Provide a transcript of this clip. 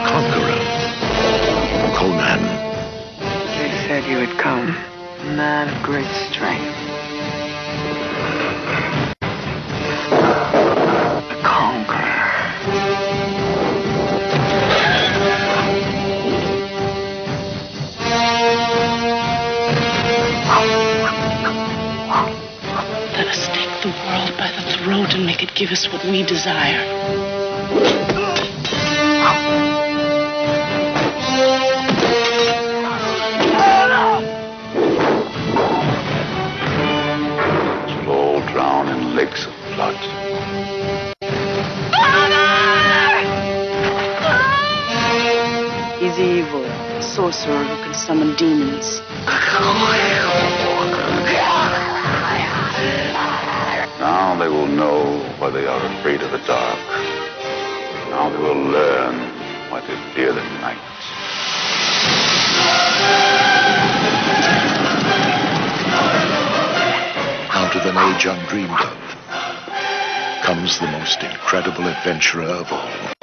Conqueror. Conan. They said you had come. A man of great strength. A conqueror. Let us take the world by the throat and make it give us what we desire. We'll all drown in lakes of blood. He's evil, a sorcerer who can summon demons. Now they will know why they are afraid of the dark. Now they will learn why they fear the night. Out of an age undreamed of comes the most incredible adventurer of all.